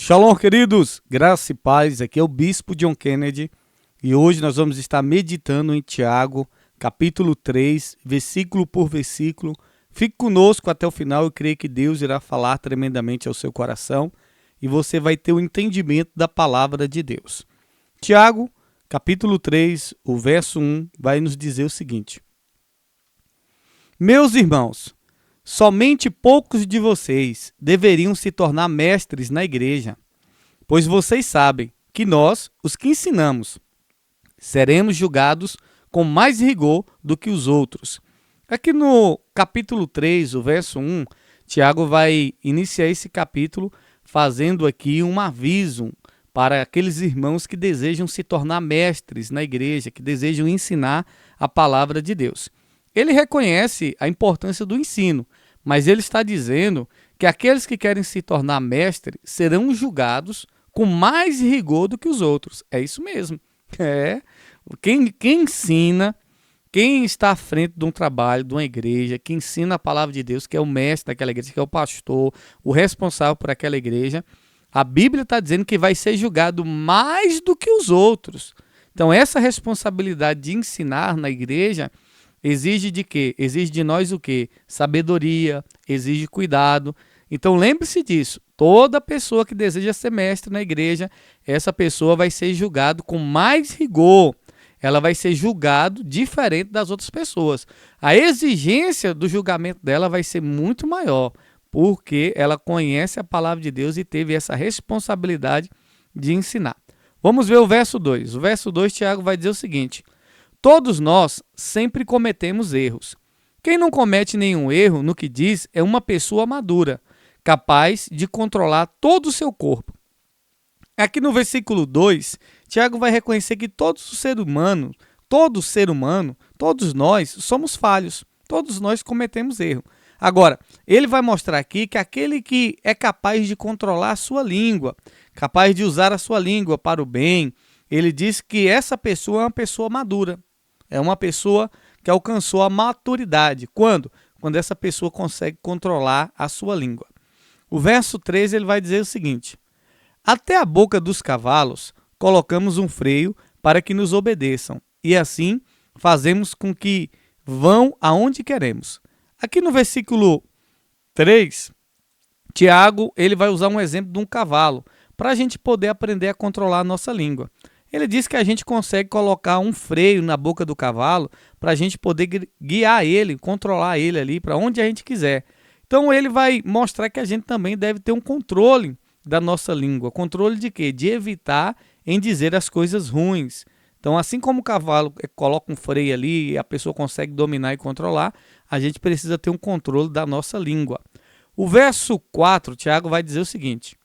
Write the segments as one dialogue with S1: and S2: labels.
S1: Shalom, queridos! Graça e paz, aqui é o Bispo John Kennedy e hoje nós vamos estar meditando em Tiago, capítulo 3, versículo por versículo. Fique conosco até o final, eu creio que Deus irá falar tremendamente ao seu coração e você vai ter o entendimento da palavra de Deus. Tiago, capítulo 3, o verso 1, vai nos dizer o seguinte: Meus irmãos, somente poucos de vocês deveriam se tornar mestres na igreja, pois vocês sabem que nós, os que ensinamos, seremos julgados com mais rigor do que os outros. Aqui no capítulo 3, o verso 1, Tiago vai iniciar esse capítulo fazendo aqui um aviso para aqueles irmãos que desejam se tornar mestres na igreja, que desejam ensinar a palavra de Deus. Ele reconhece a importância do ensino, mas ele está dizendo que aqueles que querem se tornar mestres serão julgados com mais rigor do que os outros. É isso mesmo. Quem ensina, quem está à frente de um trabalho, de uma igreja, que ensina a palavra de Deus, que é o mestre daquela igreja, que é o pastor, o responsável por aquela igreja, a Bíblia está dizendo que vai ser julgado mais do que os outros. Então essa responsabilidade de ensinar na igreja exige de quê? Exige de nós o quê? Sabedoria, exige cuidado. Então lembre-se disso, toda pessoa que deseja ser mestre na igreja, essa pessoa vai ser julgado com mais rigor, ela vai ser julgado diferente das outras pessoas. A exigência do julgamento dela vai ser muito maior, porque ela conhece a palavra de Deus e teve essa responsabilidade de ensinar. Vamos ver o verso 2. O verso 2, Tiago vai dizer o seguinte: Todos nós sempre cometemos erros. Quem não comete nenhum erro no que diz é uma pessoa madura, capaz de controlar todo o seu corpo. Aqui no versículo 2, Tiago vai reconhecer que todo ser humano, todos nós somos falhos, todos nós cometemos erro. Agora, ele vai mostrar aqui que aquele que é capaz de controlar a sua língua, capaz de usar a sua língua para o bem, ele diz que essa pessoa é uma pessoa madura. É uma pessoa que alcançou a maturidade. Quando? Quando essa pessoa consegue controlar a sua língua. O verso 13 ele vai dizer o seguinte: Até a boca dos cavalos colocamos um freio para que nos obedeçam, e assim fazemos com que vão aonde queremos. Aqui no versículo 3, Tiago ele vai usar um exemplo de um cavalo para a gente poder aprender a controlar a nossa língua. Ele diz que a gente consegue colocar um freio na boca do cavalo para a gente poder guiar ele, controlar ele ali para onde a gente quiser. Então ele vai mostrar que a gente também deve ter um controle da nossa língua. Controle de quê? De evitar em dizer as coisas ruins. Então assim como o cavalo coloca um freio ali e a pessoa consegue dominar e controlar, a gente precisa ter um controle da nossa língua. O verso 4, Tiago vai dizer o seguinte: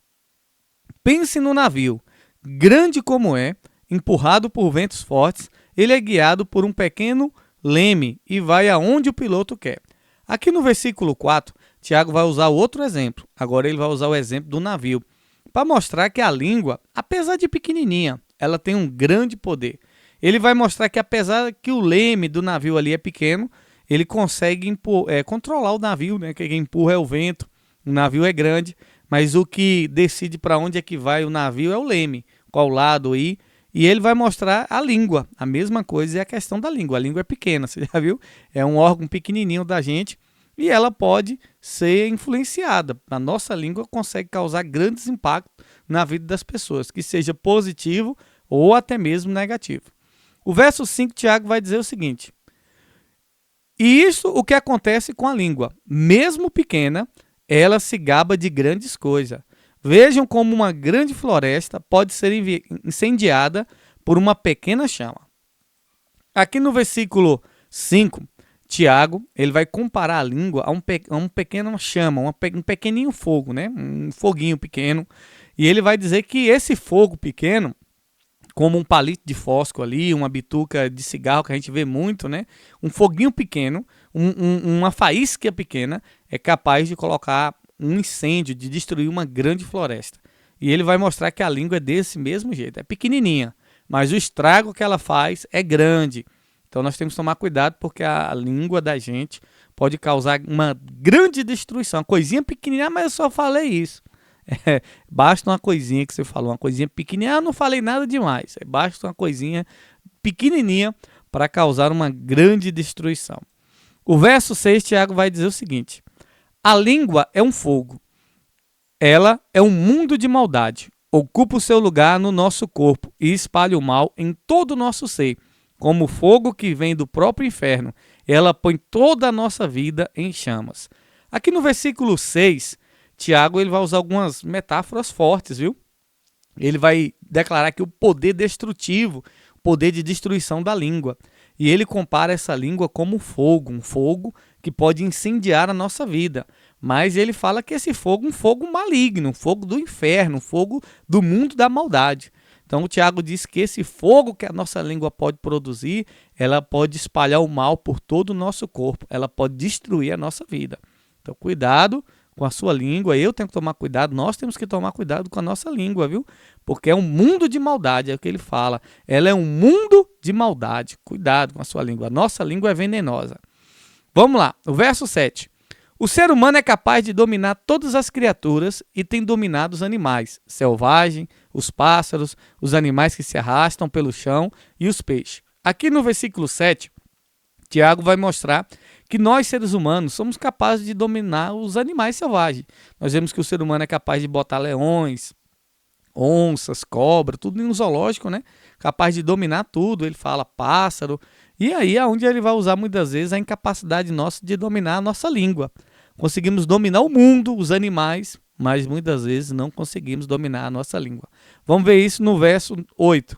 S1: Pense no navio, grande como é, empurrado por ventos fortes, ele é guiado por um pequeno leme e vai aonde o piloto quer. Aqui no versículo 4, Tiago vai usar outro exemplo. Agora ele vai usar o exemplo do navio, para mostrar que a língua, apesar de pequenininha, ela tem um grande poder. Ele vai mostrar que apesar que o leme do navio ali é pequeno, ele consegue controlar o navio, né? Quem empurra é o vento, o navio é grande, mas o que decide para onde é que vai o navio é o leme, qual lado ir. E ele vai mostrar a língua. A mesma coisa é a questão da língua. A língua é pequena, você já viu? É um órgão pequenininho da gente e ela pode ser influenciada. A nossa língua consegue causar grandes impactos na vida das pessoas, que seja positivo ou até mesmo negativo. O verso 5, Tiago vai dizer o seguinte: E isso o que acontece com a língua. Mesmo pequena, ela se gaba de grandes coisas. Vejam como uma grande floresta pode ser incendiada por uma pequena chama. Aqui no versículo 5, Tiago ele vai comparar a língua a um pequeno chama, um pequeninho fogo, né? Um foguinho pequeno. E ele vai dizer que esse fogo pequeno, como um palito de fósforo ali, uma bituca de cigarro que a gente vê muito, né? Um foguinho pequeno, uma faísca pequena é capaz de colocar um incêndio, de destruir uma grande floresta. E ele vai mostrar que a língua é desse mesmo jeito, é pequenininha, mas o estrago que ela faz é grande. Então nós temos que tomar cuidado porque a língua da gente pode causar uma grande destruição. Uma coisinha pequenininha, mas eu só falei isso. Basta uma coisinha que você falou, uma coisinha pequenininha. Eu não falei nada demais. Basta uma coisinha pequenininha para causar uma grande destruição. O verso 6, Tiago vai dizer o seguinte: a língua é um fogo. Ela é um mundo de maldade. Ocupa o seu lugar no nosso corpo e espalha o mal em todo o nosso ser. Como fogo que vem do próprio inferno, ela põe toda a nossa vida em chamas. Aqui no versículo 6, Tiago ele vai usar algumas metáforas fortes, viu? Ele vai declarar que o poder destrutivo, o poder de destruição da língua. E ele compara essa língua como um fogo que pode incendiar a nossa vida. Mas ele fala que esse fogo é um fogo maligno, um fogo do inferno, um fogo do mundo da maldade. Então o Tiago diz que esse fogo que a nossa língua pode produzir, ela pode espalhar o mal por todo o nosso corpo, ela pode destruir a nossa vida. Então cuidado com a sua língua, eu tenho que tomar cuidado, nós temos que tomar cuidado com a nossa língua, viu? Porque é um mundo de maldade, é o que ele fala. Ela é um mundo de maldade, cuidado com a sua língua, a nossa língua é venenosa. Vamos lá, o verso 7. O ser humano é capaz de dominar todas as criaturas e tem dominado os animais, selvagem, os pássaros, os animais que se arrastam pelo chão e os peixes. Aqui no versículo 7, Tiago vai mostrar que nós, seres humanos, somos capazes de dominar os animais selvagens. Nós vemos que o ser humano é capaz de botar leões, onças, cobra, tudo no zoológico, né? Capaz de dominar tudo, ele fala pássaro. E aí é onde ele vai usar muitas vezes a incapacidade nossa de dominar a nossa língua. Conseguimos dominar o mundo, os animais, mas muitas vezes não conseguimos dominar a nossa língua. Vamos ver isso no verso 8.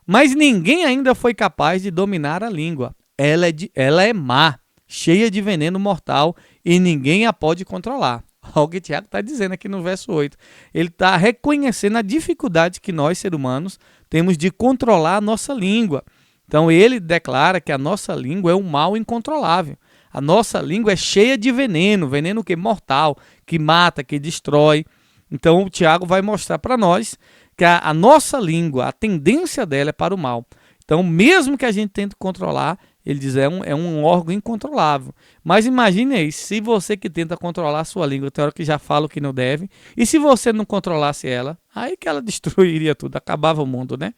S1: Mas ninguém ainda foi capaz de dominar a língua. Ela é má, cheia de veneno mortal e ninguém a pode controlar. Olha o que o Tiago está dizendo aqui no verso 8. Ele está reconhecendo a dificuldade que nós, seres humanos, temos de controlar a nossa língua. Então ele declara que a nossa língua é um mal incontrolável. A nossa língua é cheia de veneno, veneno que é mortal, que mata, que destrói. Então o Tiago vai mostrar para nós que a nossa língua, a tendência dela é para o mal. Então mesmo que a gente tente controlar, ele diz é um órgão incontrolável. Mas imagine aí, se você que tenta controlar a sua língua, tem hora que já fala o que não deve, e se você não controlasse ela, aí que ela destruiria tudo, acabava o mundo, né?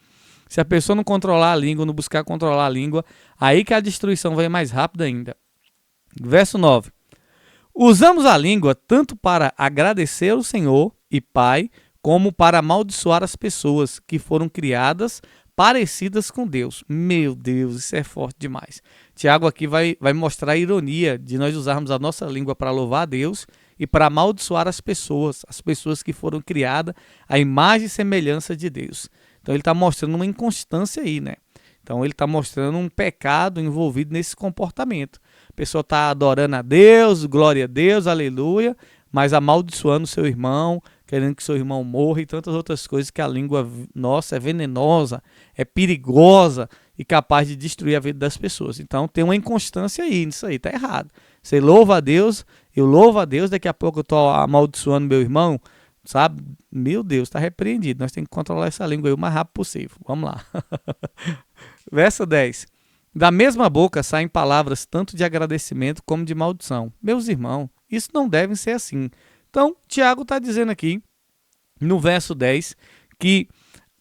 S1: Se a pessoa não controlar a língua, não buscar controlar a língua, aí que a destruição vem mais rápida ainda. Verso 9. Usamos a língua tanto para agradecer ao Senhor e Pai, como para amaldiçoar as pessoas que foram criadas parecidas com Deus. Meu Deus, isso é forte demais. Tiago aqui vai mostrar a ironia de nós usarmos a nossa língua para louvar a Deus e para amaldiçoar as pessoas que foram criadas à imagem e semelhança de Deus. Então ele está mostrando uma inconstância aí, né? Então ele está mostrando um pecado envolvido nesse comportamento. A pessoa está adorando a Deus, glória a Deus, aleluia, mas amaldiçoando seu irmão, querendo que seu irmão morra e tantas outras coisas, que a língua nossa é venenosa, é perigosa e capaz de destruir a vida das pessoas. Então tem uma inconstância aí, nisso aí, está errado. Você louva a Deus, eu louvo a Deus, daqui a pouco eu estou amaldiçoando meu irmão, sabe? Meu Deus, está repreendido. Nós temos que controlar essa língua aí o mais rápido possível. Vamos lá. Verso 10. Da mesma boca saem palavras tanto de agradecimento como de maldição. Meus irmãos, isso não deve ser assim. Então, Tiago está dizendo aqui, no verso 10, que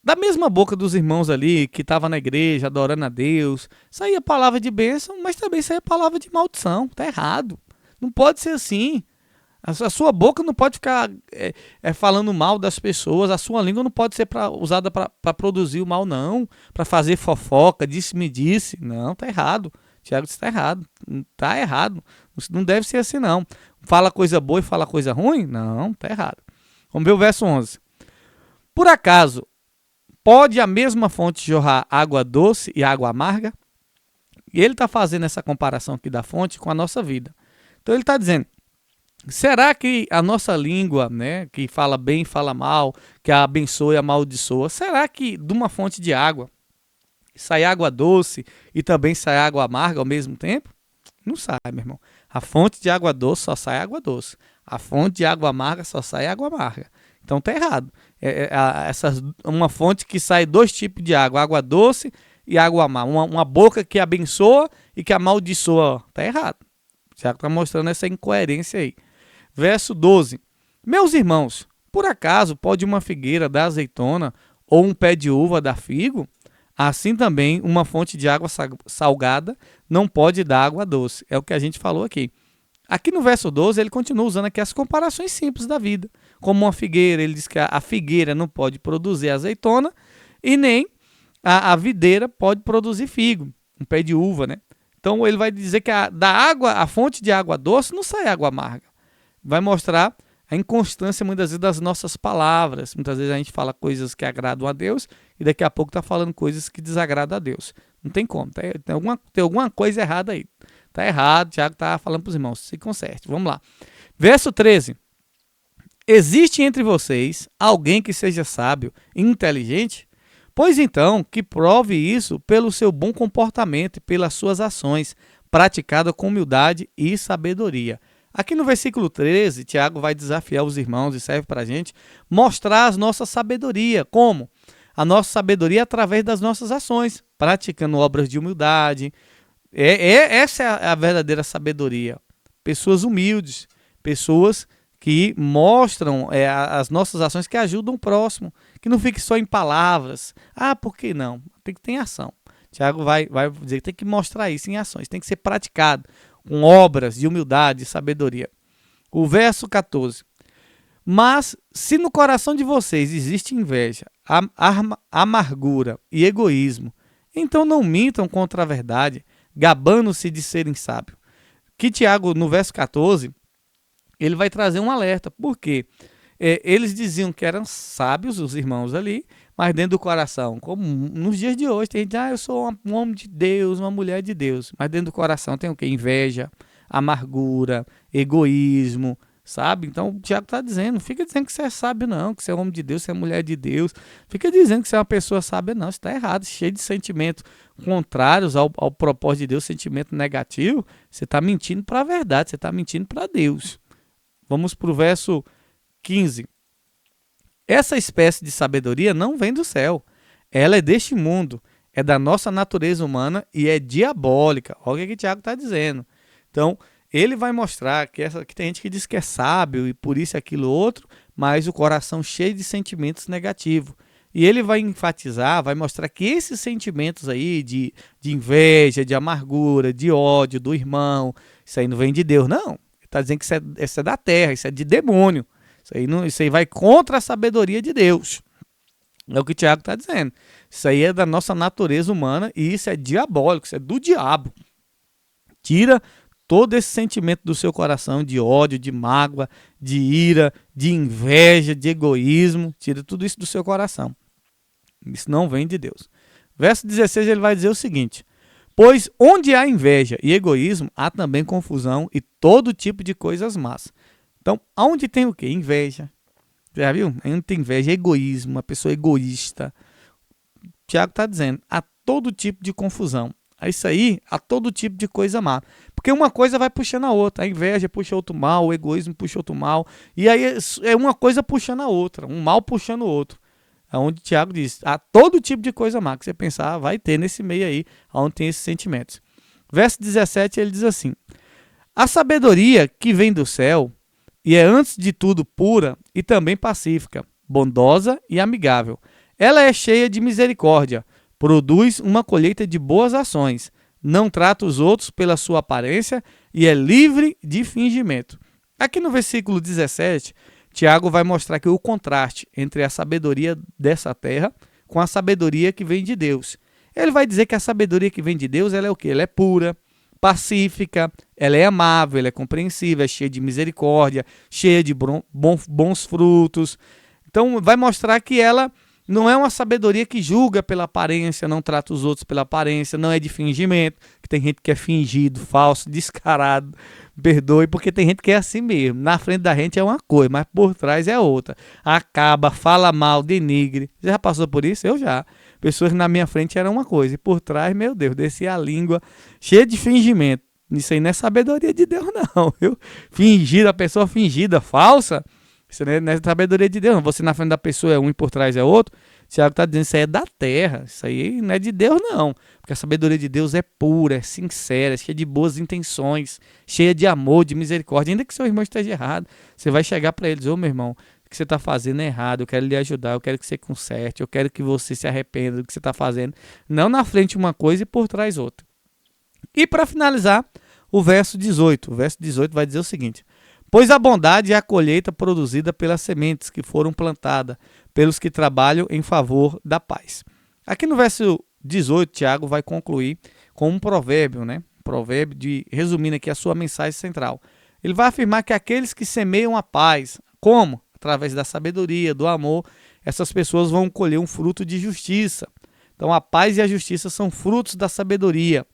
S1: da mesma boca dos irmãos ali, que estavam na igreja, adorando a Deus, saía palavra de bênção, mas também saía palavra de maldição. Está errado. Não pode ser assim. A sua boca não pode ficar falando mal das pessoas, a sua língua não pode ser usada para produzir o mal, não, para fazer fofoca, disse-me disse. Não, tá errado. Tiago disse, tá errado. Tá errado. Não deve ser assim, não. Fala coisa boa e fala coisa ruim? Não, tá errado. Vamos ver o verso 11. Por acaso, pode a mesma fonte jorrar água doce e água amarga? E ele está fazendo essa comparação aqui da fonte com a nossa vida. Então ele está dizendo, será que a nossa língua, né, que fala bem e fala mal, que abençoa e amaldiçoa, será que de uma fonte de água sai água doce e também sai água amarga ao mesmo tempo? Não sai, meu irmão. A fonte de água doce só sai água doce. A fonte de água amarga só sai água amarga. Então tá errado. Uma fonte que sai dois tipos de água, água doce e água amarga. Uma boca que abençoa e que amaldiçoa. Tá errado. O Tiago está mostrando essa incoerência aí. Verso 12. Meus irmãos, Por acaso pode uma figueira dar azeitona ou um pé de uva dar figo? Assim também uma fonte de água salgada não pode dar água doce. É o que a gente falou aqui. Aqui no verso 12 ele continua usando aqui as comparações simples da vida. Como uma figueira, ele diz que a figueira não pode produzir azeitona e nem a videira pode produzir figo, um pé de uva, né? Então ele vai dizer que da água, a fonte de água doce não sai água amarga. Vai mostrar a inconstância muitas vezes das nossas palavras. Muitas vezes a gente fala coisas que agradam a Deus e daqui a pouco está falando coisas que desagradam a Deus. Não tem como, tem alguma coisa errada aí. Está errado, Tiago está falando para os irmãos, se conserte. Vamos lá. Verso 13. Existe entre vocês alguém que seja sábio e inteligente? Pois então, que prove isso pelo seu bom comportamento e pelas suas ações, praticada com humildade e sabedoria. Aqui no versículo 13, Tiago vai desafiar os irmãos e serve para a gente mostrar a nossa sabedoria. Como? A nossa sabedoria através das nossas ações, praticando obras de humildade. Essa é a verdadeira sabedoria. Pessoas humildes, pessoas que mostram as nossas ações, que ajudam o próximo, que não fique só em palavras. Ah, por que não? Tem que ter ação. Tiago vai dizer que tem que mostrar isso em ações, tem que ser praticado com obras de humildade e sabedoria. O verso 14. Mas se no coração de vocês existe inveja, amargura e egoísmo, então não mintam contra a verdade, gabando-se de serem sábios. Que Tiago, no verso 14, ele vai trazer um alerta. Por quê? Eles diziam que eram sábios, os irmãos ali, mas dentro do coração, como nos dias de hoje, tem gente, eu sou um homem de Deus, uma mulher de Deus, mas dentro do coração tem o quê? Inveja, amargura, egoísmo, sabe? Então o Tiago está dizendo, não fica dizendo que você é sábio não, que você é homem de Deus, que você é mulher de Deus, fica dizendo que você é uma pessoa sábia não, isso está errado, cheio de sentimentos contrários ao propósito de Deus, sentimento negativo, você está mentindo para a verdade, você está mentindo para Deus. Vamos para o verso 15. Essa espécie de sabedoria não vem do céu. Ela é deste mundo, é da nossa natureza humana e é diabólica. Olha o que o Tiago está dizendo. Então, ele vai mostrar que tem gente que diz que é sábio e por isso aquilo outro, mas o coração cheio de sentimentos negativos. E ele vai enfatizar, vai mostrar que esses sentimentos aí de inveja, de amargura, de ódio do irmão, isso aí não vem de Deus, não. Ele está dizendo que isso é da terra, isso é de demônio. Isso aí vai contra a sabedoria de Deus. É o que o Tiago está dizendo. Isso aí é da nossa natureza humana e isso é diabólico, isso é do diabo. Tira todo esse sentimento do seu coração de ódio, de mágoa, de ira, de inveja, de egoísmo. Tira tudo isso do seu coração. Isso não vem de Deus. Verso 16 ele vai dizer o seguinte: pois onde há inveja e egoísmo, há também confusão e todo tipo de coisas más. Então, onde tem o quê? Inveja. Já viu? Onde tem inveja, egoísmo, uma pessoa egoísta. O Tiago está dizendo, há todo tipo de confusão. É isso aí, há todo tipo de coisa má. Porque uma coisa vai puxando a outra. A inveja puxa outro mal, o egoísmo puxa outro mal. E aí é uma coisa puxando a outra, um mal puxando o outro. É onde o Tiago diz, há todo tipo de coisa má que você pensar, vai ter nesse meio aí, onde tem esses sentimentos. Verso 17, ele diz assim: a sabedoria que vem do céu e é antes de tudo pura e também pacífica, bondosa e amigável. Ela é cheia de misericórdia, produz uma colheita de boas ações, não trata os outros pela sua aparência e é livre de fingimento. Aqui no versículo 17, Tiago vai mostrar aqui o contraste entre a sabedoria dessa terra com a sabedoria que vem de Deus. Ele vai dizer que a sabedoria que vem de Deus, ela é o quê? Ela é pura, pacífica, ela é amável, ela é compreensiva, é cheia de misericórdia, cheia de bons frutos. Então vai mostrar que ela não é uma sabedoria que julga pela aparência, não trata os outros pela aparência, não é de fingimento, que tem gente que é fingido, falso, descarado, perdoe, porque tem gente que é assim mesmo. Na frente da gente é uma coisa, mas por trás é outra. Acaba, fala mal, denigre. Você já passou por isso? Eu já. Pessoas na minha frente eram uma coisa, e por trás, meu Deus, descia a língua cheia de fingimento. Isso aí não é sabedoria de Deus, não, viu? Fingida, a pessoa fingida, falsa, isso não é sabedoria de Deus, não. Você na frente da pessoa é um e por trás é outro. O Tiago está dizendo, isso aí é da terra, isso aí não é de Deus, não. Porque a sabedoria de Deus é pura, é sincera, é cheia de boas intenções, cheia de amor, de misericórdia. Ainda que seu irmão esteja errado, você vai chegar para ele e dizer, ô meu irmão, que você está fazendo é errado, eu quero lhe ajudar, eu quero que você conserte, eu quero que você se arrependa do que você está fazendo, não na frente uma coisa e por trás outra. E para finalizar, o verso 18 vai dizer o seguinte: pois a bondade é a colheita produzida pelas sementes que foram plantadas, pelos que trabalham em favor da paz. Aqui no verso 18, Tiago vai concluir com um provérbio, né? Provérbio resumindo aqui a sua mensagem central. Ele vai afirmar que aqueles que semeiam a paz, como? Através da sabedoria, do amor, essas pessoas vão colher um fruto de justiça. Então a paz e a justiça são frutos da sabedoria.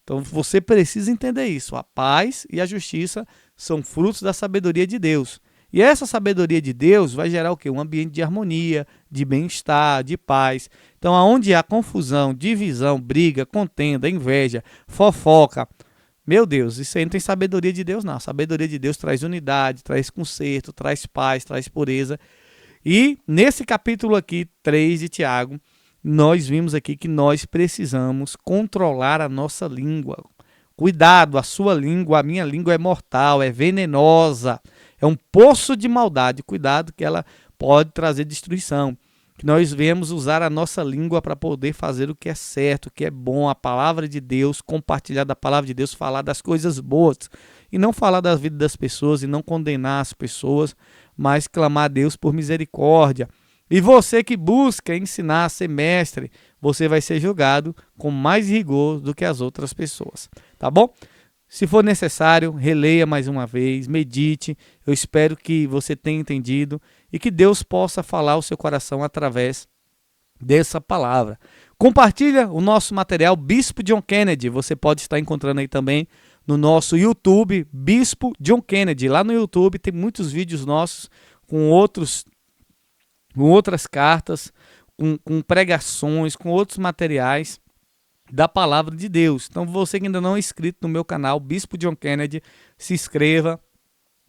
S1: Então você precisa entender isso. A paz e a justiça são frutos da sabedoria de Deus. E essa sabedoria de Deus vai gerar o quê? Um ambiente de harmonia, de bem-estar, de paz. Então, aonde há confusão, divisão, briga, contenda, inveja, fofoca, meu Deus, isso aí não tem sabedoria de Deus, não. A sabedoria de Deus traz unidade, traz conserto, traz paz, traz pureza. E nesse capítulo aqui, 3 de Tiago, nós vimos aqui que nós precisamos controlar a nossa língua. Cuidado, a sua língua, a minha língua é mortal, é venenosa, é um poço de maldade. Cuidado que ela pode trazer destruição. Que nós venhamos usar a nossa língua para poder fazer o que é certo, o que é bom, a palavra de Deus, compartilhar da palavra de Deus, falar das coisas boas e não falar da vida das pessoas e não condenar as pessoas, mas clamar a Deus por misericórdia. E você que busca ensinar a ser mestre, você vai ser julgado com mais rigor do que as outras pessoas, tá bom? Se for necessário, releia mais uma vez, medite. Eu espero que você tenha entendido e que Deus possa falar ao seu coração através dessa palavra. Compartilha o nosso material Bispo John Kennedy. Você pode estar encontrando aí também no nosso YouTube, Bispo John Kennedy. Lá no YouTube tem muitos vídeos nossos com outras cartas, com pregações, com outros materiais da palavra de Deus. Então você que ainda não é inscrito no meu canal, Bispo John Kennedy, se inscreva.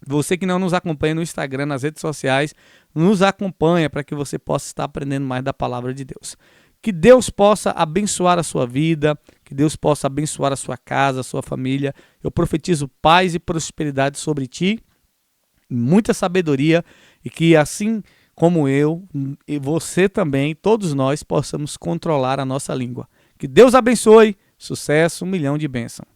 S1: Você que não nos acompanha no Instagram, nas redes sociais, nos acompanha para que você possa estar aprendendo mais da palavra de Deus. Que Deus possa abençoar a sua vida, que Deus possa abençoar a sua casa, a sua família. Eu profetizo paz e prosperidade sobre ti, muita sabedoria, e que assim como eu e você também, todos nós possamos controlar a nossa língua. Que Deus abençoe, sucesso, 1 milhão de bênçãos.